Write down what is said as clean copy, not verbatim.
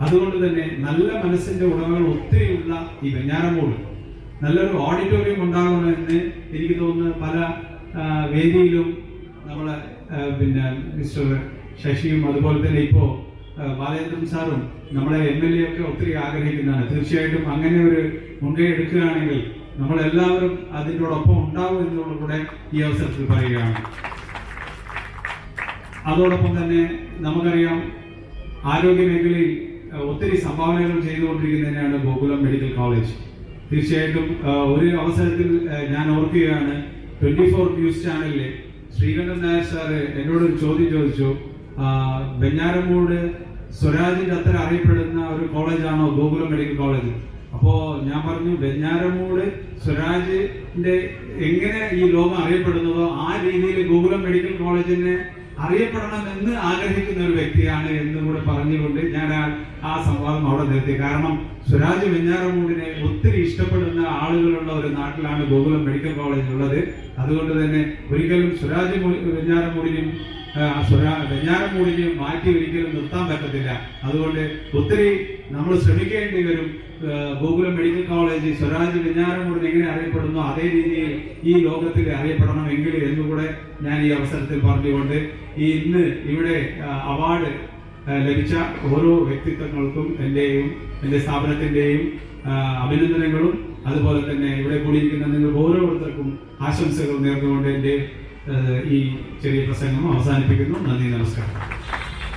അതുകൊണ്ട് തന്നെ നല്ല മനസ്സിന്റെ ഉടമകൾ ഒത്തിരിയുള്ള ഈ വെഞ്ഞാറമൂട് നല്ലൊരു ഓഡിറ്റോറിയം ഉണ്ടാകണമെന്ന് എനിക്ക് തോന്നുന്നു. പല വേദിയിലും നമ്മളെ മിസ്റ്റർ ശശിയും അതുപോലെ തന്നെ ഇപ്പോൾ ബാലേന്ദ്രൻ സാറും നമ്മളെ MLA ഒക്കെ ഒത്തിരി ആഗ്രഹിക്കുന്നതാണ്. തീർച്ചയായിട്ടും അങ്ങനെ ഒരു മുൻകൈ എടുക്കുകയാണെങ്കിൽ നമ്മളെല്ലാവരും അതിനോടൊപ്പം ഉണ്ടാവും എന്നുള്ളത് കൂടെ ഈ അവസരത്തിൽ പറയുകയാണ്. അതോടൊപ്പം തന്നെ നമുക്കറിയാം ആരോഗ്യ മേഖലയിൽ ഒത്തിരി സംഭാവനകൾ ചെയ്തുകൊണ്ടിരിക്കുന്നതിനാണ് ഗോകുലം മെഡിക്കൽ കോളേജ്. തീർച്ചയായിട്ടും ഒരു അവസരത്തിൽ ഞാൻ ഓർക്കുകയാണ്, 24 ന്യൂസ് ചാനലിലെ ശ്രീകണ്ഠൻ നായർ സാറ് എന്നോടൊരു ചോദ്യം ചോദിച്ചു, വെഞ്ഞാറമൂട് സ്വരാജിന്റെ അത്ര അറിയപ്പെടുന്ന ഒരു കോളേജാണോ ഗോകുലം മെഡിക്കൽ കോളേജ്? അപ്പോ ഞാൻ പറഞ്ഞു, വെഞ്ഞാറമൂട് സ്വരാജിന്റെ എങ്ങനെ ഈ ലോകം അറിയപ്പെടുന്നതോ ആ രീതിയിൽ ഗോകുലം മെഡിക്കൽ കോളേജിനെ അറിയപ്പെടണമെന്ന് ആഗ്രഹിക്കുന്ന ഒരു വ്യക്തിയാണ് എന്നും കൂടെ പറഞ്ഞുകൊണ്ട് ഞാൻ ആ സംവാദം അവിടെ നിർത്തി. കാരണം സ്വരാജ് വെഞ്ഞാറമൂടിനെ ഒത്തിരി ഇഷ്ടപ്പെടുന്ന ആളുകളുള്ള ഒരു നാട്ടിലാണ് ഗോകുലം മെഡിക്കൽ കോളേജ് ഉള്ളത്. അതുകൊണ്ട് തന്നെ ഒരിക്കലും സ്വരാജ് വെഞ്ഞാറമൂടിനും വെഞ്ഞാറമൂടിനെയും മാറ്റി ഒരിക്കലും നിർത്താൻ പറ്റത്തില്ല. അതുകൊണ്ട് ഒത്തിരി നമ്മൾ ശ്രമിക്കേണ്ടി വരും. ഗോകുലം മെഡിക്കൽ കോളേജ് സ്വരാജ് വെഞ്ഞാറമൂടിന് എങ്ങനെ അറിയപ്പെടുന്നു അതേ രീതിയിൽ ഈ ലോകത്തിൽ അറിയപ്പെടണമെങ്കിൽ എന്നുകൂടെ ഞാൻ ഈ അവസരത്തിൽ പറഞ്ഞുകൊണ്ട് ഇന്ന് ഇവിടെ അവാർഡ് ലഭിച്ച ഓരോ വ്യക്തിത്വങ്ങൾക്കും എൻ്റെ സ്ഥാപനത്തിൻ്റെയും അഭിനന്ദനങ്ങളും അതുപോലെ തന്നെ ഇവിടെ കൂടിയിരിക്കുന്ന നിങ്ങൾ ഓരോരുത്തർക്കും ആശംസകൾ നേർന്നുകൊണ്ട് എൻ്റെ ഈ ചെറിയ പ്രസംഗം അവസാനിപ്പിക്കുന്നു. നന്ദി, നമസ്കാരം.